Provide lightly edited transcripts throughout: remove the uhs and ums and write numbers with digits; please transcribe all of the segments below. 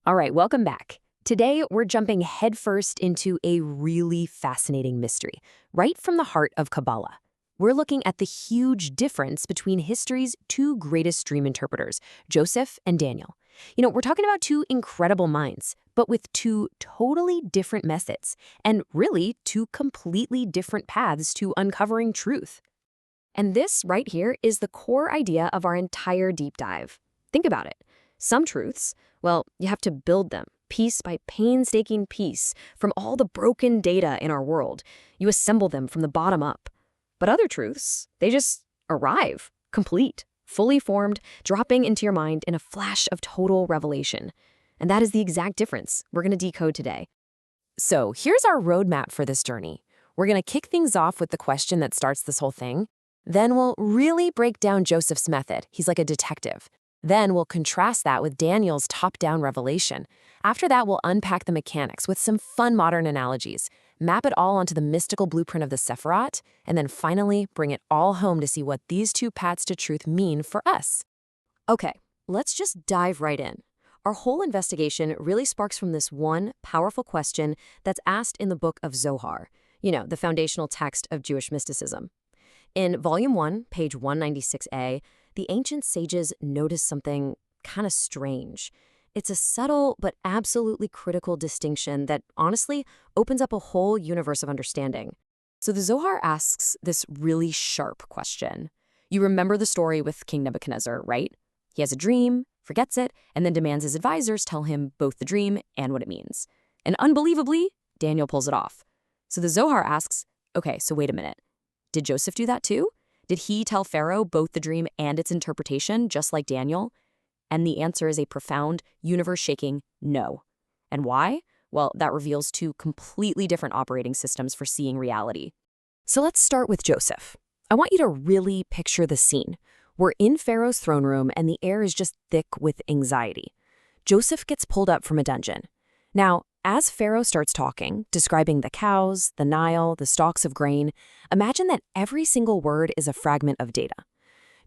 All right, welcome back. Today, we're jumping headfirst into a really fascinating mystery, right from the heart of Kabbalah. We're looking at the huge difference between history's two greatest dream interpreters, Joseph and Daniel. We're talking about two incredible minds, but with two totally different methods, and really two completely different paths to uncovering truth. And this right here is the core idea of our entire deep dive. Think about it. Some truths, well, you have to build them, piece by painstaking piece, from all the broken data in our world. You assemble them from the bottom up. But other truths, they just arrive, complete, fully formed, dropping into your mind in a flash of total revelation. And that is the exact difference we're going to decode today. So here's our roadmap for this journey. We're going to kick things off with the question that starts this whole thing. Then we'll really break down Joseph's method. He's like a detective. Then we'll contrast that with Daniel's top-down revelation. After that, we'll unpack the mechanics with some fun modern analogies, map it all onto the mystical blueprint of the Sephirot, and then finally bring it all home to see what these two paths to truth mean for us. Okay, let's just dive right in. Our whole investigation really sparks from this one powerful question that's asked in the book of Zohar, the foundational text of Jewish mysticism. In Volume 1, page 196a, the ancient sages noticed something kind of strange. It's a subtle but absolutely critical distinction that honestly opens up a whole universe of understanding. So the Zohar asks this really sharp question. You remember the story with King Nebuchadnezzar, right? He has a dream, forgets it, and then demands his advisors tell him both the dream and what it means. And unbelievably, Daniel pulls it off. So the Zohar asks, okay, so wait a minute. Did Joseph do that too? Did he tell Pharaoh both the dream and its interpretation, just like Daniel? And the answer is a profound, universe-shaking no. And why? Well, that reveals two completely different operating systems for seeing reality. So let's start with Joseph. I want you to really picture the scene. We're in Pharaoh's throne room, and the air is just thick with anxiety. Joseph gets pulled up from a dungeon. Now, as Pharaoh starts talking, describing the cows, the Nile, the stalks of grain, imagine that every single word is a fragment of data.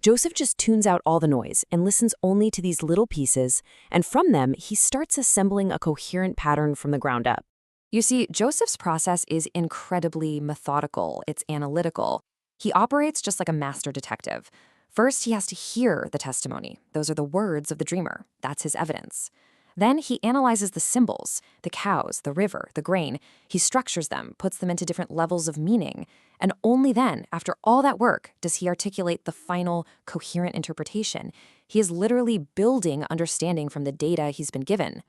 Joseph just tunes out all the noise and listens only to these little pieces, and from them, he starts assembling a coherent pattern from the ground up. You see, Joseph's process is incredibly methodical. It's analytical. He operates just like a master detective. First, he has to hear the testimony. Those are the words of the dreamer. That's his evidence. Then he analyzes the symbols, the cows, the river, the grain. He structures them, puts them into different levels of meaning. And only then, after all that work, does he articulate the final, coherent interpretation. He is literally building understanding from the data he's been given.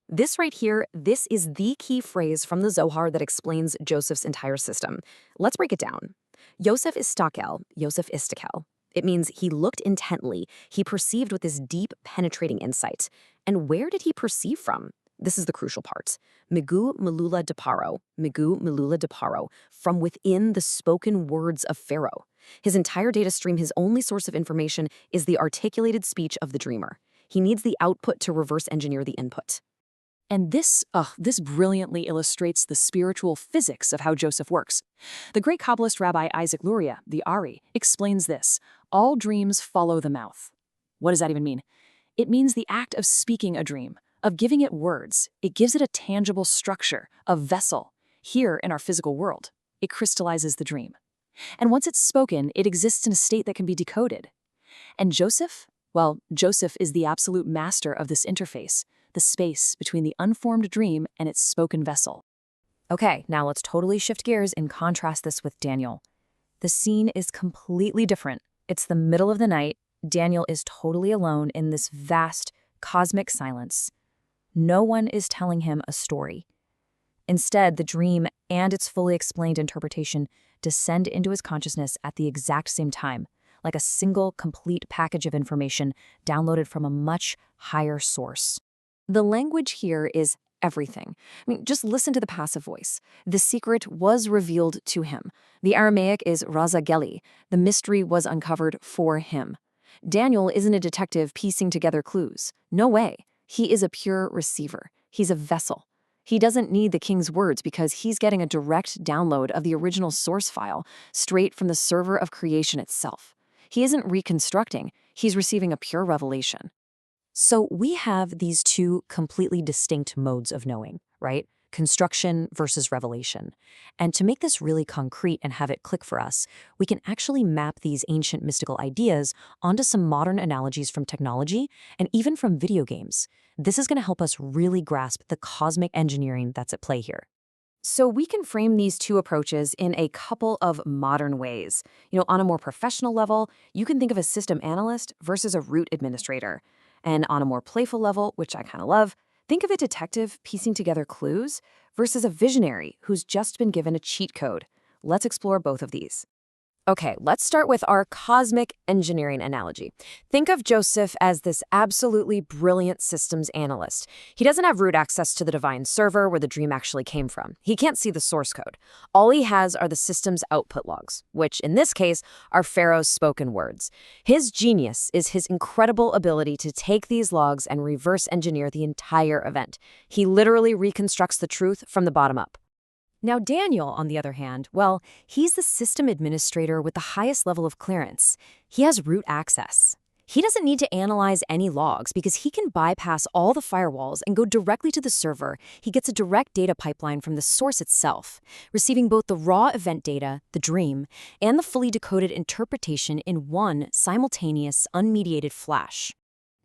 This right here, this is the key phrase from the Zohar that explains Joseph's entire system. Let's break it down. Yosef istakel, Yosef istakel. It means he looked intently. He perceived with this deep, penetrating insight. And where did he perceive from? This is the crucial part. Migu melula de paro, migu melula de paro, from within the spoken words of Pharaoh. His entire data stream, his only source of information, is the articulated speech of the dreamer. He needs the output to reverse engineer the input. And this brilliantly illustrates the spiritual physics of how Joseph works. The great Kabbalist Rabbi Isaac Luria, the Ari, explains this. All dreams follow the mouth. What does that even mean? It means the act of speaking a dream, of giving it words. It gives it a tangible structure, a vessel. Here in our physical world, it crystallizes the dream. And once it's spoken, it exists in a state that can be decoded. And Joseph? Well, Joseph is the absolute master of this interface, the space between the unformed dream and its spoken vessel. Okay, now let's totally shift gears and contrast this with Daniel. The scene is completely different. It's the middle of the night. Daniel is totally alone in this vast, cosmic silence. No one is telling him a story. Instead, the dream and its fully explained interpretation descend into his consciousness at the exact same time, like a single, complete package of information downloaded from a much higher source. The language here is everything. Just listen to the passive voice. The secret was revealed to him. The Aramaic is razageli. The mystery was uncovered for him. Daniel isn't a detective piecing together clues. No way. He is a pure receiver. He's a vessel. He doesn't need the king's words because he's getting a direct download of the original source file straight from the server of creation itself. He isn't reconstructing. He's receiving a pure revelation. So we have these two completely distinct modes of knowing, right? Construction versus revelation. And to make this really concrete and have it click for us, we can actually map these ancient mystical ideas onto some modern analogies from technology and even from video games. This is going to help us really grasp the cosmic engineering that's at play here. So we can frame these two approaches in a couple of modern ways. On a more professional level, you can think of a system analyst versus a root administrator. And on a more playful level, which I kind of love, think of a detective piecing together clues versus a visionary who's just been given a cheat code. Let's explore both of these. Okay, let's start with our cosmic engineering analogy. Think of Joseph as this absolutely brilliant systems analyst. He doesn't have root access to the divine server where the dream actually came from. He can't see the source code. All he has are the system's output logs, which in this case are Pharaoh's spoken words. His genius is his incredible ability to take these logs and reverse engineer the entire event. He literally reconstructs the truth from the bottom up. Now, Daniel, on the other hand, well, he's the system administrator with the highest level of clearance. He has root access. He doesn't need to analyze any logs because he can bypass all the firewalls and go directly to the server. He gets a direct data pipeline from the source itself, receiving both the raw event data, the dream, and the fully decoded interpretation in one simultaneous, unmediated flash.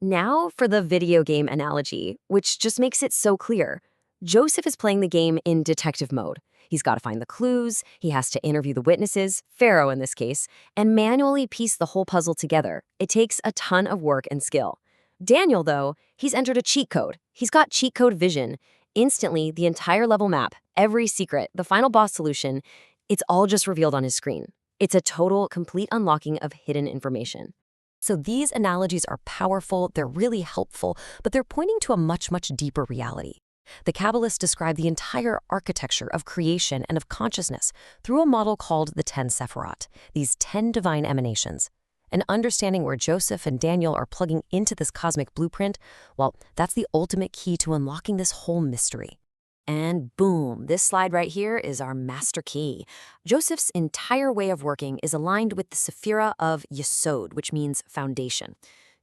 Now for the video game analogy, which just makes it so clear. Joseph is playing the game in detective mode. He's got to find the clues, he has to interview the witnesses, Pharaoh in this case, and manually piece the whole puzzle together. It takes a ton of work and skill. Daniel, though, he's entered a cheat code. He's got cheat code vision. Instantly, the entire level map, every secret, the final boss solution, it's all just revealed on his screen. It's a total, complete unlocking of hidden information. So these analogies are powerful, they're really helpful, but they're pointing to a much, much deeper reality. The Kabbalists describe the entire architecture of creation and of consciousness through a model called the 10 Sephirot, these 10 divine emanations. And understanding where Joseph and Daniel are plugging into this cosmic blueprint, well, that's the ultimate key to unlocking this whole mystery. And boom, this slide right here is our master key. Joseph's entire way of working is aligned with the Sephirah of Yesod, which means foundation.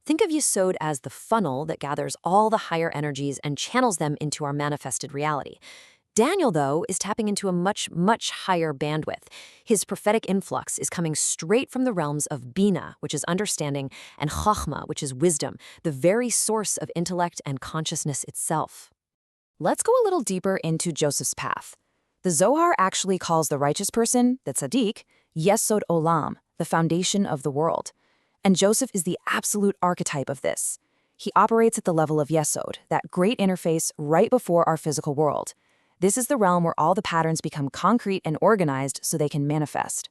Think of Yesod as the funnel that gathers all the higher energies and channels them into our manifested reality. Daniel, though, is tapping into a much, much higher bandwidth. His prophetic influx is coming straight from the realms of Binah, which is understanding, and Chokhmah, which is wisdom, the very source of intellect and consciousness itself. Let's go a little deeper into Joseph's path. The Zohar actually calls the righteous person, the tzaddik, Yesod Olam, the foundation of the world. And Joseph is the absolute archetype of this. He operates at the level of Yesod, that great interface right before our physical world. This is the realm where all the patterns become concrete and organized so they can manifest.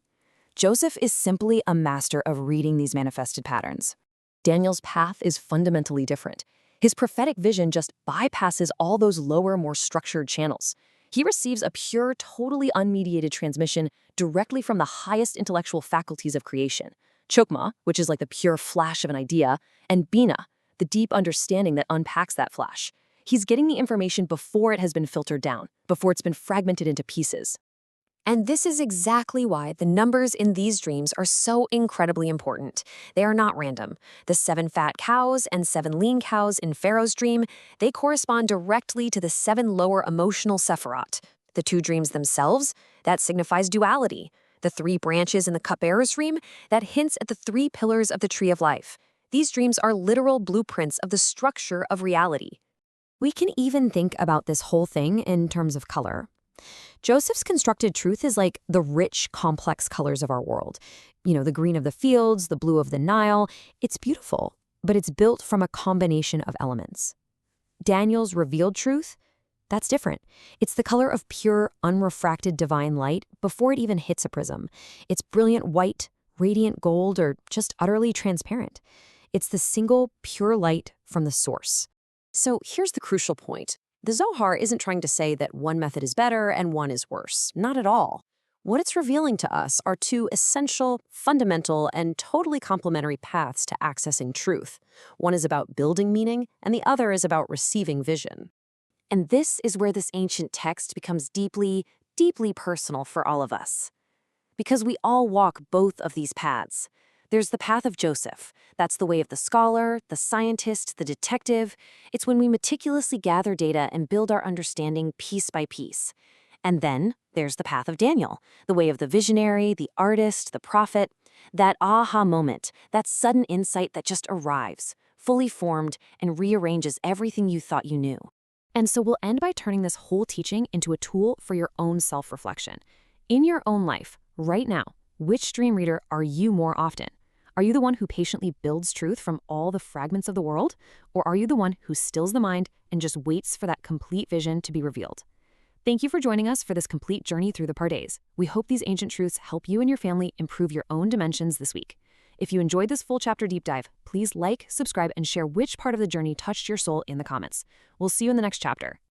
Joseph is simply a master of reading these manifested patterns. Daniel's path is fundamentally different. His prophetic vision just bypasses all those lower, more structured channels. He receives a pure, totally unmediated transmission directly from the highest intellectual faculties of creation. Chokhmah, which is like the pure flash of an idea, and Binah, the deep understanding that unpacks that flash. He's getting the information before it has been filtered down, before it's been fragmented into pieces. And this is exactly why the numbers in these dreams are so incredibly important. They are not random. The 7 fat cows and 7 lean cows in Pharaoh's dream, they correspond directly to the 7 lower emotional sephirot. The 2 dreams themselves, that signifies duality. The 3 branches in the cupbearer's dream, that hints at the 3 pillars of the tree of life. These dreams are literal blueprints of the structure of reality. We can even think about this whole thing in terms of color. Joseph's constructed truth is like the rich, complex colors of our world. The green of the fields, the blue of the Nile. It's beautiful, but it's built from a combination of elements. Daniel's revealed truth, that's different. It's the color of pure, unrefracted divine light before it even hits a prism. It's brilliant white, radiant gold, or just utterly transparent. It's the single, pure light from the source. So here's the crucial point. The Zohar isn't trying to say that one method is better and one is worse. Not at all. What it's revealing to us are 2 essential, fundamental, and totally complementary paths to accessing truth. One is about building meaning, and the other is about receiving vision. And this is where this ancient text becomes deeply, deeply personal for all of us. Because we all walk both of these paths. There's the path of Joseph. That's the way of the scholar, the scientist, the detective. It's when we meticulously gather data and build our understanding piece by piece. And then there's the path of Daniel, the way of the visionary, the artist, the prophet. That aha moment, that sudden insight that just arrives, fully formed, and rearranges everything you thought you knew. And so we'll end by turning this whole teaching into a tool for your own self-reflection. In your own life, right now, which dream reader are you more often? Are you the one who patiently builds truth from all the fragments of the world? Or are you the one who stills the mind and just waits for that complete vision to be revealed? Thank you for joining us for this complete journey through the Pardes. We hope these ancient truths help you and your family improve your own dimensions this week. If you enjoyed this full chapter deep dive, please like, subscribe, and share which part of the journey touched your soul in the comments. We'll see you in the next chapter.